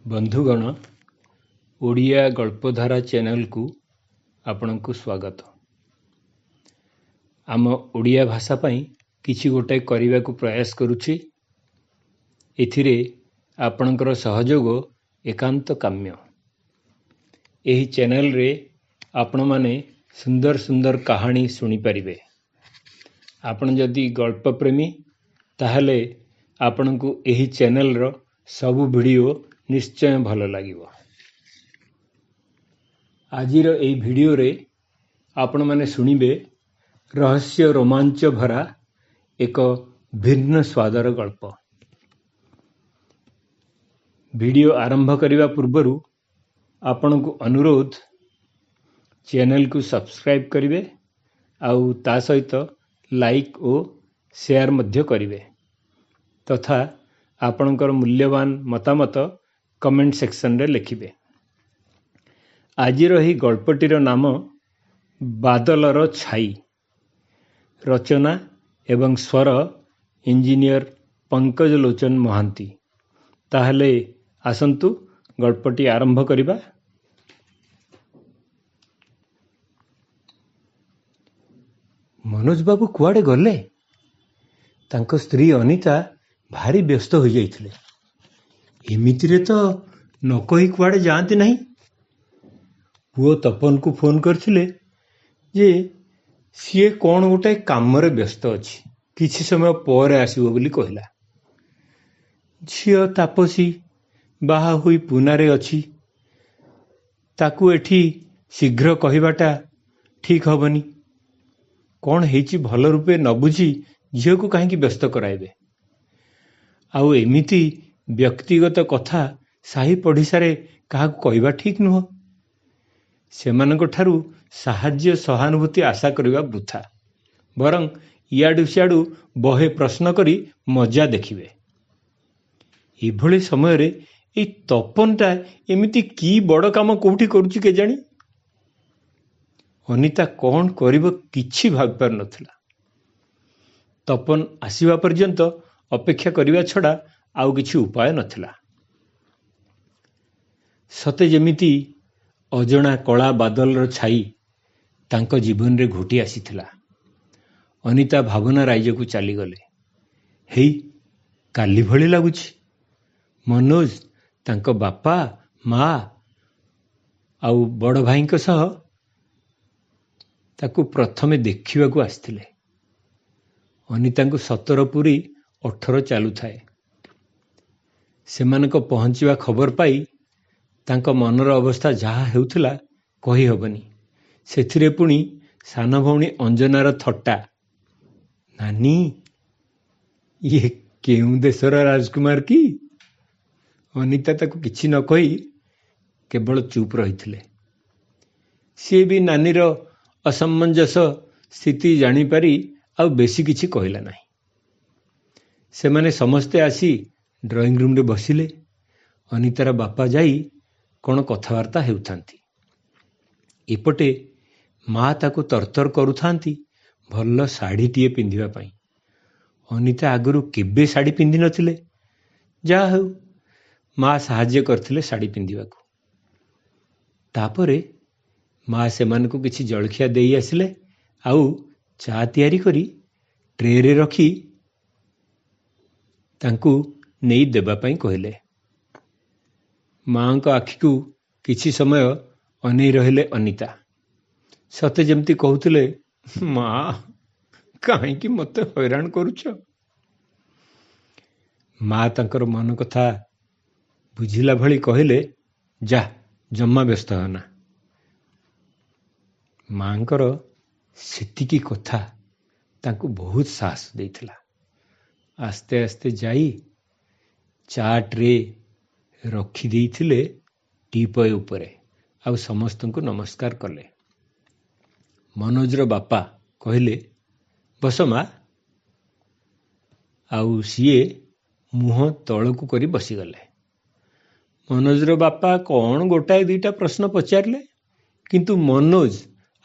ବନ୍ଧୁଗଣ, ଓଡ଼ିଆ ଗଳ୍ପଧାରା ଚ୍ୟାନେଲକୁ ଆପଣଙ୍କୁ ସ୍ୱାଗତ। ଆମ ଓଡ଼ିଆ ଭାଷା ପାଇଁ କିଛି ଗୋଟାଏ କରିବାକୁ ପ୍ରୟାସ କରୁଛି। ଏଥିରେ ଆପଣଙ୍କର ସହଯୋଗ ଏକାନ୍ତ କାମ୍ୟ। ଏହି ଚ୍ୟାନେଲରେ ଆପଣମାନେ ସୁନ୍ଦର ସୁନ୍ଦର କାହାଣୀ ଶୁଣିପାରିବେ। ଆପଣ ଯଦି ଗଳ୍ପ ପ୍ରେମୀ ତାହେଲେ ଆପଣଙ୍କୁ ଏହି ଚ୍ୟାନେଲର ସବୁ ଭିଡ଼ିଓ ନିଶ୍ଚୟ ଭଲ ଲାଗିବ। ଆଜିର ଏହି ଭିଡ଼ିଓରେ ଆପଣମାନେ ଶୁଣିବେ ରହସ୍ୟ ରୋମାଞ୍ଚ ଭରା ଏକ ଭିନ୍ନ ସ୍ୱାଦର ଗଳ୍ପ। ଭିଡ଼ିଓ ଆରମ୍ଭ କରିବା ପୂର୍ବରୁ ଆପଣଙ୍କୁ ଅନୁରୋଧ, ଚ୍ୟାନେଲକୁ ସବସ୍କ୍ରାଇବ୍ କରିବେ ଆଉ ତା ସହିତ ଲାଇକ୍ ଓ ସେୟାର ମଧ୍ୟ କରିବେ ତଥା ଆପଣଙ୍କର ମୂଲ୍ୟବାନ ମତାମତ କମେଣ୍ଟ ସେକ୍ସନରେ ଲେଖିବେ। ଆଜିର ଏହି ଗଳ୍ପଟିର ନାମ ବାଦଲର ଛାଇ। ରଚନା ଏବଂ ସ୍ୱର ଇଞ୍ଜିନିୟର ପଙ୍କଜ ଲୋଚନ ମହାନ୍ତି। ତାହେଲେ ଆସନ୍ତୁ ଗଳ୍ପଟି ଆରମ୍ଭ କରିବା। ମନୋଜ ବାବୁ କୁଆଡ଼େ ଗଲେ? ତାଙ୍କ ସ୍ତ୍ରୀ ଅନିତା ଭାରି ବ୍ୟସ୍ତ ହୋଇଯାଇଥିଲେ। ଏମିତିରେ ତ ନ କହି କୁଆଡ଼େ ଯାଆନ୍ତି ନାହିଁ। ପୁଅ ତପନକୁ ଫୋନ କରିଥିଲେ ଯେ ସିଏ କ'ଣ ଗୋଟାଏ କାମରେ ବ୍ୟସ୍ତ ଅଛି, କିଛି ସମୟ ପରେ ଆସିବ ବୋଲି କହିଲା। ଝିଅ ତାପସୀ ବାହା ହୋଇ ପୁନାରେ ଅଛି। ତାକୁ ଏଠି ଶୀଘ୍ର କହିବାଟା ଠିକ୍ ହବନି। କ'ଣ ହେଇଛି ଭଲ ରୂପେ ନ ବୁଝି ଝିଅକୁ କାହିଁକି ବ୍ୟସ୍ତ କରାଇବେ? ଆଉ ଏମିତି ବ୍ୟକ୍ତିଗତ କଥା ସାହି ପଡ଼ିଶାରେ କାହାକୁ କହିବା ଠିକ୍ ନୁହଁ। ସେମାନଙ୍କଠାରୁ ସାହାଯ୍ୟ ସହାନୁଭୂତି ଆଶା କରିବା ବୃଥା। ବରଂ ଇଆଡ଼ୁ ସିଆଡ଼ୁ ବହେ ପ୍ରଶ୍ନ କରି ମଜା ଦେଖିବେ। ଏଭଳି ସମୟରେ ଏଇ ତପନଟା ଏମିତି କି ବଡ଼ କାମ କୋଉଠି କରୁଛି କେଜାଣି? ଅନିତା କ'ଣ କରିବ କିଛି ଭାବିପାରୁନଥିଲା। ତପନ ଆସିବା ପର୍ଯ୍ୟନ୍ତ ଅପେକ୍ଷା କରିବା ଛଡ଼ା ଆଉ କିଛି ଉପାୟ ନଥିଲା। ସତେ ଯେମିତି ଅଜଣା କଳା ବାଦଲର ଛାଇ ତାଙ୍କ ଜୀବନରେ ଘୋଟି ଆସିଥିଲା। ଅନିତା ଭାବନା ରାଇଜକୁ ଚାଲିଗଲେ। ହେଇ, କାଲି ଭଳି ଲାଗୁଛି। ମନୋଜ ତାଙ୍କ ବାପା, ମା ଆଉ ବଡ଼ ଭାଇଙ୍କ ସହ ତାକୁ ପ୍ରଥମେ ଦେଖିବାକୁ ଆସିଥିଲେ। ଅନିତାଙ୍କୁ 17 ପୁରି 18 ଚାଲୁଥାଏ। ସେମାନଙ୍କ ପହଞ୍ଚିବା ଖବର ପାଇ ତାଙ୍କ ମନର ଅବସ୍ଥା ଯାହା ହେଉଥିଲା କହିହେବନି। ସେଥିରେ ପୁଣି ସାନ ଭଉଣୀ ଅଞ୍ଜନାର ଥଟ୍ଟା, ନାନୀ ଇଏ କେଉଁ ଦେଶର ରାଜକୁମାର କି? ଅନିତା ତାକୁ କିଛି ନ କହି କେବଳ ଚୁପ୍ ରହିଥିଲେ। ସିଏ ବି ନାନୀର ଅସମଞ୍ଜସ ସ୍ଥିତି ଜାଣିପାରି ଆଉ ବେଶୀ କିଛି କହିଲା ନାହିଁ। ସେମାନେ ସମସ୍ତେ ଆସି ଡ୍ରଇଂ ରୁମ୍ରେ ବସିଲେ। ଅନିତାର ବାପା ଯାଇ କ'ଣ କଥାବାର୍ତ୍ତା ହେଉଥାନ୍ତି। ଏପଟେ ମା ତାକୁ ତରତର କରୁଥାନ୍ତି ଭଲ ଶାଢ଼ୀଟିଏ ପିନ୍ଧିବା ପାଇଁ। ଅନିତା ଆଗରୁ କେବେ ଶାଢ଼ୀ ପିନ୍ଧିନଥିଲେ। ଯାହା ହେଉ, ମା ସାହାଯ୍ୟ କରିଥିଲେ ଶାଢ଼ୀ ପିନ୍ଧିବାକୁ। ତାପରେ ମା ସେମାନଙ୍କୁ କିଛି ଜଳଖିଆ ଦେଇ ଆସିଲେ ଆଉ ଚା ତିଆରି କରି ଟ୍ରେରେ ରଖି ତାଙ୍କୁ ନେଇ ଦେବା ପାଇଁ କହିଲେ। ମାଙ୍କ ଆଖିକୁ କିଛି ସମୟ ଅନେଇ ରହିଲେ ଅନିତା। ସତେ ଯେମିତି କହୁଥିଲେ, ମା କାହିଁକି ମୋତେ ହଇରାଣ କରୁଛ? ମା ତାଙ୍କର ମନ କଥା ବୁଝିଲା ଭଳି କହିଲେ, ଯା, ଜମା ବ୍ୟସ୍ତ ହେନା। ମାଙ୍କର ସେତିକି କଥା ତାଙ୍କୁ ବହୁତ ସାହସ ଦେଇଥିଲା। ଆସ୍ତେ ଆସ୍ତେ ଯାଇ ଚା ଟ୍ରେ ରଖିଦେଇଥିଲେ ଟିପୟ ଉପରେ ଆଉ ସମସ୍ତଙ୍କୁ ନମସ୍କାର କଲେ। ମନୋଜର ବାପା କହିଲେ, ବସ ମା। ଆଉ ସିଏ ମୁହଁ ତଳକୁ କରି ବସିଗଲେ। ମନୋଜର ବାପା କ'ଣ ଗୋଟାଏ ଦିଟା ପ୍ରଶ୍ନ ପଚାରିଲେ, କିନ୍ତୁ ମନୋଜ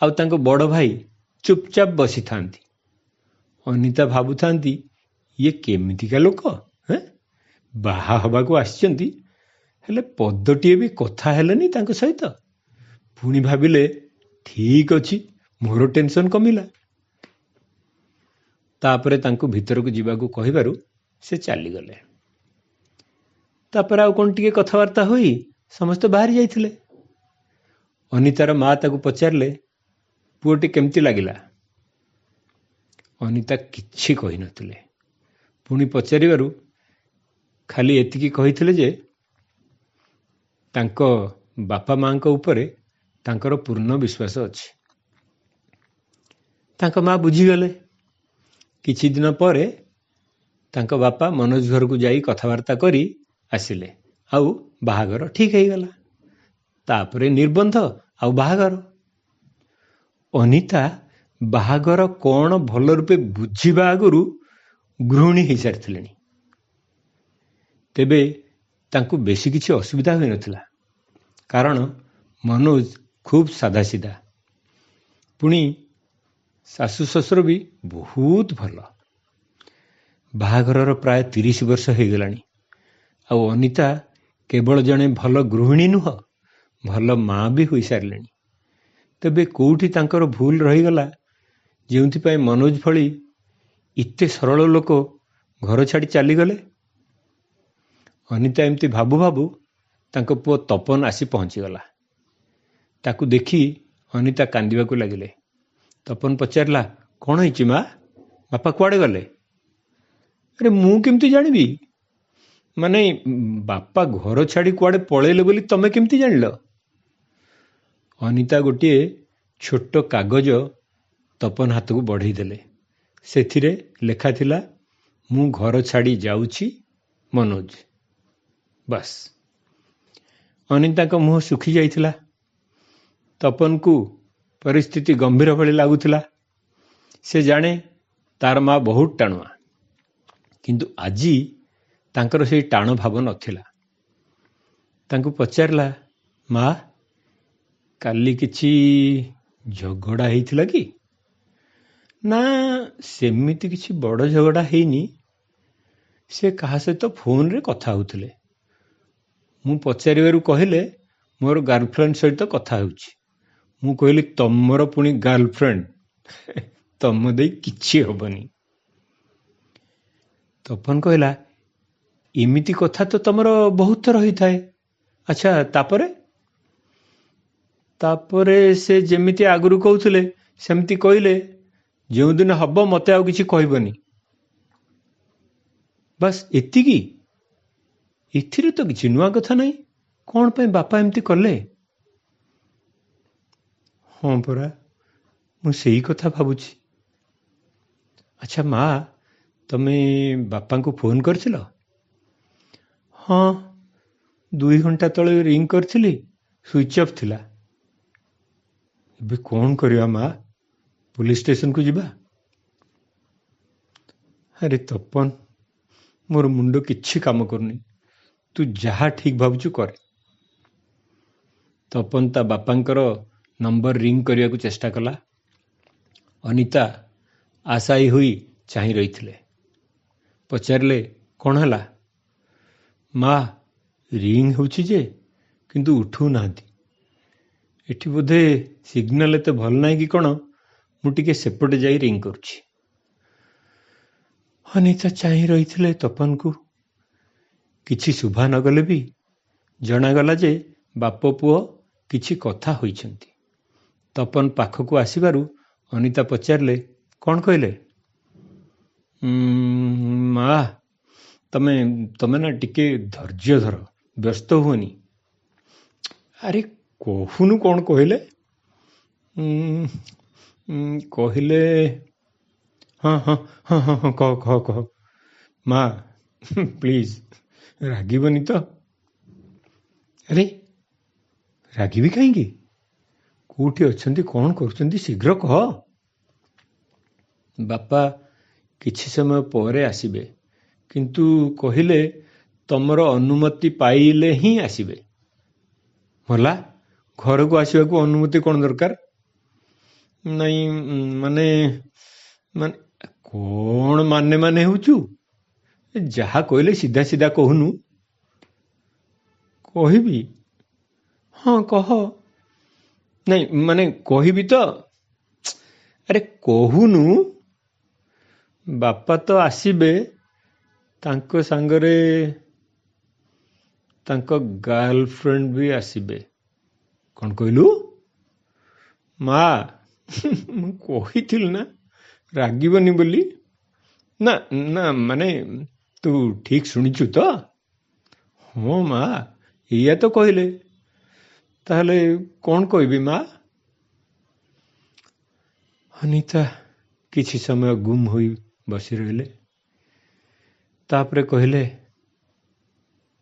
ଆଉ ତାଙ୍କ ବଡ଼ ଭାଇ ଚୁପଚାପ ବସିଥାନ୍ତି। ଅନିତା ଭାବୁଥାନ୍ତି, ଇଏ କେମିତିକା ଲୋକ? ବାହା ହେବାକୁ ଆସିଛନ୍ତି, ହେଲେ ପଦଟିଏ ବି କଥା ହେଲେନି ତାଙ୍କ ସହିତ। ପୁଣି ଭାବିଲେ ଠିକ ଅଛି, ମୋର ଟେନସନ କମିଲା। ତାପରେ ତାଙ୍କୁ ଭିତରକୁ ଯିବାକୁ କହିବାରୁ ସେ ଚାଲିଗଲେ। ତାପରେ ଆଉ କଣ ଟିକେ କଥାବାର୍ତ୍ତା ହୋଇ ସମସ୍ତେ ବାହାରି ଯାଇଥିଲେ। ଅନିତାର ମା ତାକୁ ପଚାରିଲେ, ପୁଅଟି କେମିତି ଲାଗିଲା? ଅନିତା କିଛି କହିନଥିଲେ। ପୁଣି ପଚାରିବାରୁ ଖାଲି ଏତିକି କହିଥିଲେ ଯେ ତାଙ୍କ ବାପା ମାଙ୍କ ଉପରେ ତାଙ୍କର ପୂର୍ଣ୍ଣ ବିଶ୍ୱାସ ଅଛି। ତାଙ୍କ ମା ବୁଝିଗଲେ। କିଛି ଦିନ ପରେ ତାଙ୍କ ବାପା ମନୋଜ ଘରକୁ ଯାଇ କଥାବାର୍ତ୍ତା କରି ଆସିଲେ, ଆଉ ବାହାଘର ଠିକ ହେଇଗଲା। ତାପରେ ନିର୍ବନ୍ଧ ଆଉ ବାହାଘର। ଅନିତା ବାହାଘର କଣ ଭଲ ରୂପେ ବୁଝିବା ଆଗରୁ ଗୃହିଣୀ ହେଇସାରିଥିଲେଣି। ତେବେ ତାଙ୍କୁ ବେଶୀ କିଛି ଅସୁବିଧା ହୋଇନଥିଲା, କାରଣ ମନୋଜ ଖୁବ୍ ସାଧାସିଧା। ପୁଣି ଶାଶୁ ଶ୍ୱଶୁର ବି ବହୁତ ଭଲ। ବାହାଘରର ପ୍ରାୟ 30 ବର୍ଷ ହେଇଗଲାଣି। ଆଉ ଅନିତା କେବଳ ଜଣେ ଭଲ ଗୃହିଣୀ ନୁହଁ, ଭଲ ମା ବି ହୋଇସାରିଲେଣି। ତେବେ କୋଉଠି ତାଙ୍କର ଭୁଲ ରହିଗଲା, ଯେଉଁଥିପାଇଁ ମନୋଜ ଭଳି ଏତେ ସରଳ ଲୋକ ଘର ଛାଡ଼ି ଚାଲିଗଲେ? ଅନିତା ଏମିତି ଭାବୁ ଭାବୁ ତାଙ୍କ ପୁଅ ତପନ ଆସି ପହଞ୍ଚିଗଲା। ତାକୁ ଦେଖି ଅନିତା କାନ୍ଦିବାକୁ ଲାଗିଲେ। ତପନ ପଚାରିଲା, କଣ ହେଇଛି ମା? ବାପା କୁଆଡ଼େ ଗଲେ? ଆରେ ମୁଁ କେମିତି ଜାଣିବି? ମାନେ ବାପା ଘର ଛାଡ଼ି କୁଆଡ଼େ ପଳେଇଲେ ବୋଲି ତମେ କେମିତି ଜାଣିଲ? ଅନିତା ଗୋଟିଏ ଛୋଟ କାଗଜ ତପନ ହାତକୁ ବଢ଼େଇ ଦେଲେ। ସେଥିରେ ଲେଖା ଥିଲା, ମୁଁ ଘର ଛାଡ଼ି ଯାଉଛି ମନୋଜ। ବାସ୍। ଅନିତାଙ୍କ ମୁହଁ ଶୁଖି ଯାଇଥିଲା। ତପନକୁ ପରିସ୍ଥିତି ଗମ୍ଭୀର ଭଳି ଲାଗୁଥିଲା। ସେ ଜାଣେ ତାର ମା ବହୁତ ଟାଣୁଆ, କିନ୍ତୁ ଆଜି ତାଙ୍କର ସେଇ ଟାଣ ଭାବ ନଥିଲା। ତାଙ୍କୁ ପଚାରିଲା, ମା କାଲି କିଛି ଝଗଡ଼ା ହେଇଥିଲା କି? ନା, ସେମିତି କିଛି ବଡ଼ ଝଗଡ଼ା ହେଇନି। ସେ କାହା ସହିତ ଫୋନରେ କଥା ହେଉଥିଲେ। ମୁଁ ପଚାରିବାରୁ କହିଲେ, ମୋର ଗାର୍ଲଫ୍ରେଣ୍ଡ ସହିତ କଥା ହେଉଛି। ମୁଁ କହିଲି, ତମର ପୁଣି ଗାର୍ଲଫ୍ରେଣ୍ଡ? ତମ ଦେଇ କିଛି ହବନି। ତପନ କହିଲା, ଏମିତି କଥା ତ ତମର ବହୁତ ଥର ହେଇଥାଏ। ଆଚ୍ଛା, ତାପରେ? ତାପରେ ସେ ଯେମିତି ଆଗରୁ କହୁଥିଲେ ସେମିତି କହିଲେ, ଯେଉଁଦିନ ହବ ମତେ ଆଉ କିଛି କହିବନି। ବାସ୍ ଏତିକି? ଏଥିରେ ତ କିଛି ନୂଆ କଥା ନାହିଁ। କଣ ପାଇଁ ବାପା ଏମିତି କଲେ? ହଁ ପରା, ମୁଁ ସେଇ କଥା ଭାବୁଛି। ଆଚ୍ଛା ମା, ତମେ ବାପାଙ୍କୁ ଫୋନ କରିଥିଲ? ହଁ, 2 ଘଣ୍ଟା ତଳେ ରିଙ୍ଗ କରିଥିଲି, ସୁଇଚ୍ ଅଫ୍ ଥିଲା। ଏବେ କଣ କରିବା ମା? ପୁଲିସ ଷ୍ଟେସନକୁ ଯିବା? ଆରେ ତପନ, ମୋର ମୁଣ୍ଡ କିଛି କାମ କରୁନି। ତୁ ଯାହା ଠିକ ଭାବୁଛୁ କରେ। ତପନ ତା ବାପାଙ୍କର ନମ୍ବର ରିଙ୍ଗ କରିବାକୁ ଚେଷ୍ଟା କଲା। ଅନିତା ଆଶାୟୀ ହୋଇ ଚାହିଁ ରହିଥିଲେ। ପଚାରିଲେ, କଣ ହେଲା? ମା, ରିଙ୍ଗ ହେଉଛି ଯେ କିନ୍ତୁ ଉଠଉ ନାହାନ୍ତି। ଏଠି ବୋଧେ ସିଗ୍ନାଲ ଏତେ ଭଲ ନାହିଁ କି କଣ, ମୁଁ ଟିକେ ସେପଟେ ଯାଇ ରିଙ୍ଗ କରୁଛି। ଅନିତା ଚାହିଁ ରହିଥିଲେ ତପନକୁ। କିଛି ଶୁଭା ନଗଲେ ବି ଜଣାଗଲା ଯେ ବାପ ପୁଅ କିଛି କଥା ହୋଇଛନ୍ତି। ତପନ ପାଖକୁ ଆସିବାରୁ ଅନିତା ପଚାରିଲେ, କଣ କହିଲେ? ମା, ତମେ ନା ଟିକେ ଧୈର୍ଯ୍ୟ ଧର, ବ୍ୟସ୍ତ ହୁଅନି। ଆରେ କହୁନୁ, କଣ କହିଲେ? କହିଲେ, ହଁ ହଁ ହଁ ହଁ ହଁ, କହ। ମା ପ୍ଲିଜ ରାଗିବନି ତ? ଆରେ ରାଗିବି କାହିଁକି? କୋଉଠି ଅଛନ୍ତି, କଣ କରୁଛନ୍ତି, ଶୀଘ୍ର କହ। ବାପା କିଛି ସମୟ ପରେ ଆସିବେ, କିନ୍ତୁ କହିଲେ ତମର ଅନୁମତି ପାଇଲେ ହିଁ ଆସିବେ। ମଲା, ଘରକୁ ଆସିବାକୁ ଅନୁମତି କଣ ଦରକାର? ନାଇଁ ମାନେ କଣ ମାନେ ହେଉଛୁ? ଯାହା କହିଲେ ସିଧା ସିଧା କହୁନୁ। କହିବି? ହଁ କହ। ନାଇଁ ମାନେ କହିବି ତ? ଆରେ କହୁନୁ। ବାପା ତ ଆସିବେ, ତାଙ୍କ ସାଙ୍ଗରେ ତାଙ୍କ ଗାର୍ଲଫ୍ରେଣ୍ଡ ବି ଆସିବେ। କ'ଣ କହିଲୁ? ମା ମୁଁ କହିଥିଲି ନା ରାଗିବନି ବୋଲି। ନା ନା ମାନେ ତୁ ଠିକ୍ ଶୁଣିଛୁ ତ? ହଁ ମା, ଏଇଆ ତ କହିଲେ। ତାହେଲେ କ'ଣ କହିବି ମା? ଅନିତା କିଛି ସମୟ ଗୁମ୍ ହୋଇ ବସି ରହିଲେ। ତାପରେ କହିଲେ,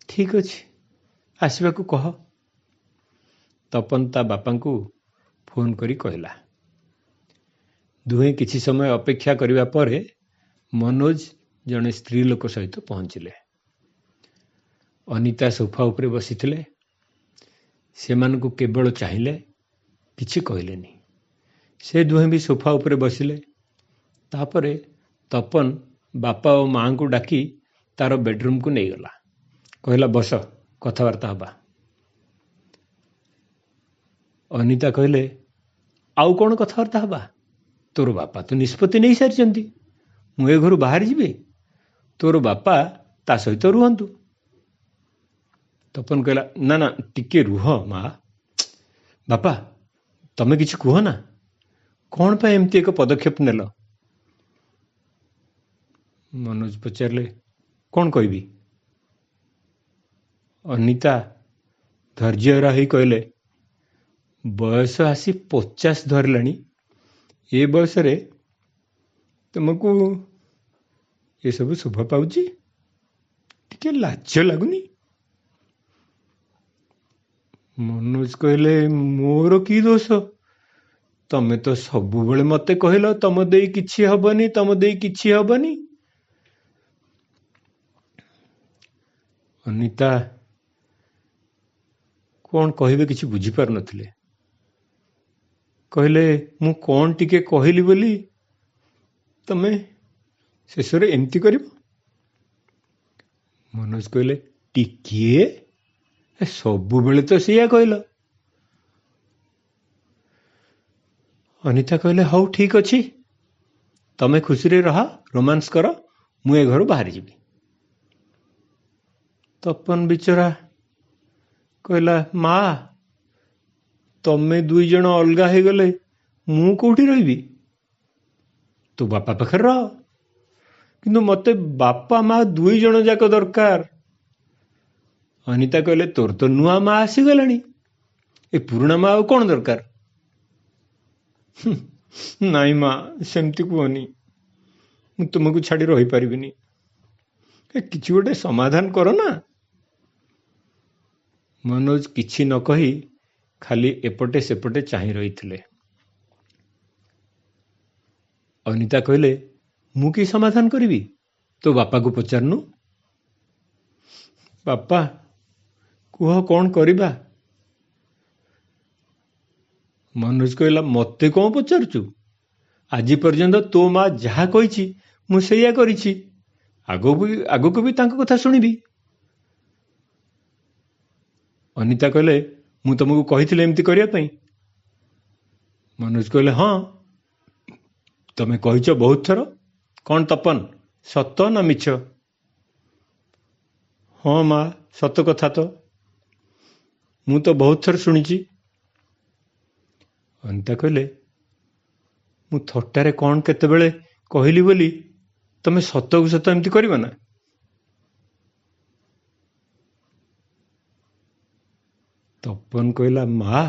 ଠିକ୍ ଅଛି, ଆସିବାକୁ କହ। ତପନ ତା ବାପାଙ୍କୁ ଫୋନ୍ କରି କହିଲା। ଦୁହେଁ କିଛି ସମୟ ଅପେକ୍ଷା କରିବା ପରେ ମନୋଜ ଜଣେ ସ୍ତ୍ରୀ ଲୋକ ସହିତ ପହଞ୍ଚିଲେ। ଅନିତା ସୋଫା ଉପରେ ବସିଥିଲେ। ସେମାନଙ୍କୁ କେବଳ ଚାହିଁଲେ, କିଛି କହିଲେନି। ସେ ଦୁହେଁ ବି ସୋଫା ଉପରେ ବସିଲେ। ତାପରେ ତପନ ବାପା ଓ ମାଆଙ୍କୁ ଡାକି ତାର ବେଡରୁମକୁ ନେଇଗଲା। କହିଲା, ବସ, କଥାବାର୍ତ୍ତା ହେବା। ଅନିତା କହିଲେ, ଆଉ କ'ଣ କଥାବାର୍ତ୍ତା ହେବା? ତୋର ବାପା ତ ନିଷ୍ପତ୍ତି ନେଇସାରିଛନ୍ତି। ମୁଁ ଏ ଘରୁ ବାହାରି ଯିବି। ତୋର ବାପା ତା ସହିତ ରୁହନ୍ତୁ। ତପନ କହିଲା, ନା ନା ଟିକେ ରୁହ ମା। ବାପା, ତମେ କିଛି କୁହ ନା। କ'ଣ ପାଇଁ ଏମିତି ଏକ ପଦକ୍ଷେପ ନେଲ? ମନୋଜ ପଚାରିଲେ, କ'ଣ କହିବି? ଅନିତା ଧୈର୍ଯ୍ୟହରା ହୋଇ କହିଲେ, ବୟସ ଆସି 50 ଧରିଲାଣି। ଏ ବୟସରେ ତୁମକୁ ଏସବୁ ଶୋଭା ପାଉଛି? ଟିକେ ଲାଜ ଲାଗୁନି? ମନୋଜ କହିଲେ, ମୋର କି ଦୋଷ? ତମେ ତ ସବୁବେଳେ ମତେ କହିଲ ତମ ଦେଇ କିଛି ହବନି, ତମ ଦେଇ କିଛି ହବନି। ଅନିତା କ'ଣ କହିବେ କିଛି ବୁଝିପାରୁନଥିଲେ। କହିଲେ, ମୁଁ କ'ଣ ଟିକେ କହିଲି ବୋଲି ତମେ ଶେଷରେ ଏମିତି କରିବ? ମନୋଜ କହିଲେ, ଟିକିଏ? ସବୁବେଳେ ତ ସେଇଆ କହିଲ। ଅନିତା କହିଲେ, ହଉ ଠିକ୍ ଅଛି, ତମେ ଖୁସିରେ ରହ, ରୋମାନ୍ସ କର, ମୁଁ ଏ ଘରୁ ବାହାରି ଯିବି। ତପନ ବିଚରା କହିଲା, ମା, ତମେ ଦୁଇ ଜଣ ଅଲଗା ହେଇଗଲେ ମୁଁ କୋଉଠି ରହିବି? ତୁ ବାପା ପାଖରେ ରହ। କିନ୍ତୁ ମତେ ବାପା ମା ଦୁଇ ଜଣ ଯାକ ଦରକାର। ଅନିତା କହିଲେ, ତୋର ତ ନୂଆ ମା ଆସିଗଲାଣି, ଏ ପୁରୁଣା ମା ଆଉ କ'ଣ ଦରକାର? ନାଇଁ ମା, ସେମିତି କୁହନି। ମୁଁ ତୁମକୁ ଛାଡ଼ି ରହିପାରିବିନି। କିଛି ଗୋଟେ ସମାଧାନ କର ନା। ମନୋଜ କିଛି ନ କହି ଖାଲି ଏପଟେ ସେପଟେ ଚାହିଁ ରହିଥିଲେ। ଅନିତା କହିଲେ, ମୁଁ କି ସମାଧାନ କରିବି? ତୋ ବାପାକୁ ପଚାରୁନୁ। ବାପା, କୁହ କ'ଣ କରିବା? ମନୋଜ କହିଲା, ମତେ କ'ଣ ପଚାରୁଛୁ? ଆଜି ପର୍ଯ୍ୟନ୍ତ ତୋ ମା ଯାହା କହିଛି ମୁଁ ସେଇଆ କରିଛି। ଆଗକୁ ବି ତାଙ୍କ କଥା ଶୁଣିବି। ଅନିତା କହିଲେ, ମୁଁ ତମକୁ କହିଥିଲି ଏମିତି କରିବା ପାଇଁ? ମନୋଜ କହିଲେ, ହଁ, ତମେ କହିଛ ବହୁତ ଥର। କ'ଣ ତପନ, ସତ ନା ମିଛ? ହଁ ମା, ସତ କଥା ତ। ମୁଁ ତ ବହୁତ ଥର ଶୁଣିଛି। ଅନିତା କହିଲେ, ମୁଁ ଥଟ୍ଟାରେ କ'ଣ କେତେବେଳେ କହିଲି ବୋଲି ତମେ ସତକୁ ସତ ଏମିତି କରିବ ନା? ତପନ କହିଲା, ମା,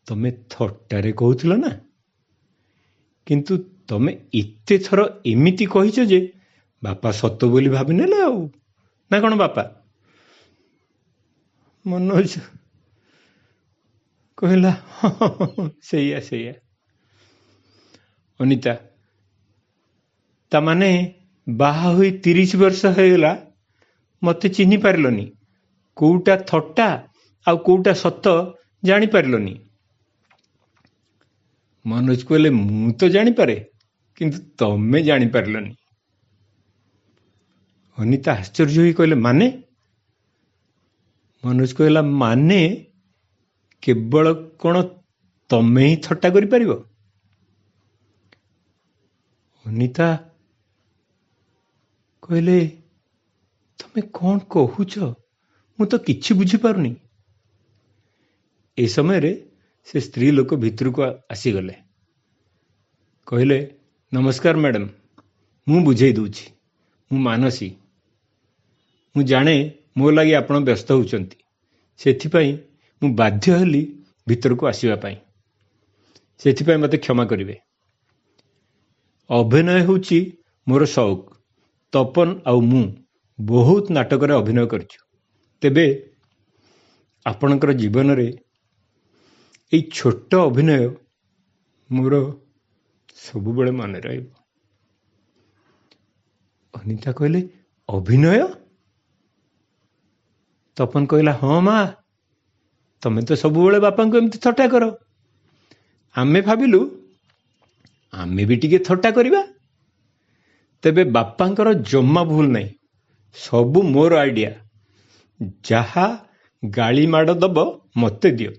ତମେ ଥଟ୍ଟାରେ କହୁଥିଲ ନା, କିନ୍ତୁ ତମେ ଏତେ ଥର ଏମିତି କହିଛ ଯେ ବାପା ସତ ବୋଲି ଭାବିନେଲେ ଆଉ, ନା କ'ଣ ବାପା? ମନୋଜ କହିଲା, ସେଇଆ ସେଇଆ। ଅନିତା, ତାମାନେ ବାହା ହୋଇ 30 ବର୍ଷ ହେଇଗଲା, ମତେ ଚିହ୍ନି ପାରିଲନି? କୋଉଟା ଥଟ୍ଟା ଆଉ କୋଉଟା ସତ ଜାଣିପାରିଲନି? ମନୋଜ କହିଲେ, ମୁଁ ତ ଜାଣିପାରେ, କିନ୍ତୁ ତମେ ଜାଣିପାରିଲନି। ଅନିତା ଆଶ୍ଚର୍ଯ୍ୟ ହୋଇ କହିଲେ, ମାନେ? ମନୋଜ କହିଲା, ମାନେ କେବଳ କ'ଣ ତମେ ହିଁ ଥଟ୍ଟା କରିପାରିବ? ଅନିତା କହିଲେ, ତମେ କ'ଣ କହୁଛ? ମୁଁ ତ କିଛି ବୁଝିପାରୁନି। ଏ ସମୟରେ ସେ ସ୍ତ୍ରୀ ଲୋକ ଭିତରକୁ ଆସିଗଲେ। କହିଲେ, ନମସ୍କାର ମ୍ୟାଡ଼ାମ, ମୁଁ ବୁଝେଇ ଦେଉଛି। ମୁଁ ମାନସୀ। ମୁଁ ଜାଣେ ମୋ ଲାଗି ଆପଣ ବ୍ୟସ୍ତ ହେଉଛନ୍ତି, ସେଥିପାଇଁ ମୁଁ ବାଧ୍ୟ ହେଲି ଭିତରକୁ ଆସିବା ପାଇଁ। ସେଥିପାଇଁ ମୋତେ କ୍ଷମା କରିବେ। ଅଭିନୟ ହେଉଛି ମୋର ସଉକ। ତପନ ଆଉ ମୁଁ ବହୁତ ନାଟକରେ ଅଭିନୟ କରିଛୁ। ତେବେ ଆପଣଙ୍କର ଜୀବନରେ ଏଇ ଛୋଟ ଅଭିନୟ ମୋର ସବୁବେଳେ ମନେ ରହିବ। ଅନିତା କହିଲେ, ଅଭିନୟ? ତପନ କହିଲା, ହଁ ମା, ତମେ ତ ସବୁବେଳେ ବାପାଙ୍କୁ ଏମିତି ଥଟ୍ଟା କର। ଆମେ ଭାବିଲୁ ଆମେ ବି ଟିକେ ଥଟ୍ଟା କରିବା। ତେବେ ବାପାଙ୍କର ଜମା ଭୁଲ ନାହିଁ, ସବୁ ମୋର ଆଇଡିଆ। ଯାହା ଗାଳି ମାଡ଼ ଦବ ମୋତେ ଦିଅ।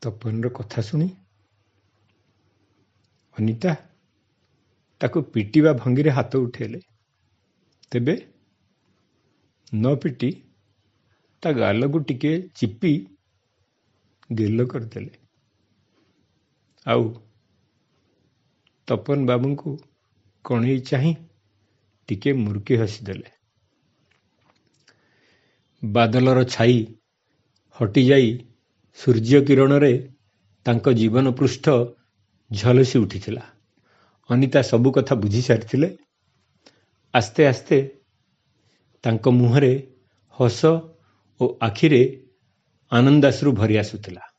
ତପନର କଥା ଶୁଣି ଅନିତା ତାକୁ ପିଟିବା ଭଙ୍ଗୀରେ ହାତ ଉଠେଇଲେ। ତେବେ ନ ପିଟି ତା ଗାଲକୁ ଟିକେ ଚିପି ଗେଲ କରିଦେଲେ। ଆଉ ତପନ ବାବୁଙ୍କୁ କଣେଇ ଚାହିଁ ଟିକେ ମୁରୁକି ହସିଦେଲେ। ବାଦଲର ଛାଇ ହଟିଯାଇ ସୂର୍ଯ୍ୟ କିରଣରେ ତାଙ୍କ ଜୀବନ ପୃଷ୍ଠ ଝଲସି ଉଠିଥିଲା। ଅନିତା ସବୁ କଥା ବୁଝି ସାରିଥିଲେ। ଆସ୍ତେ ଆସ୍ତେ ତାଙ୍କ ମୁହଁରେ ହସ ଓ ଆଖିରେ ଆନନ୍ଦାଶ୍ରୁ ଭରି ଆସୁଥିଲା।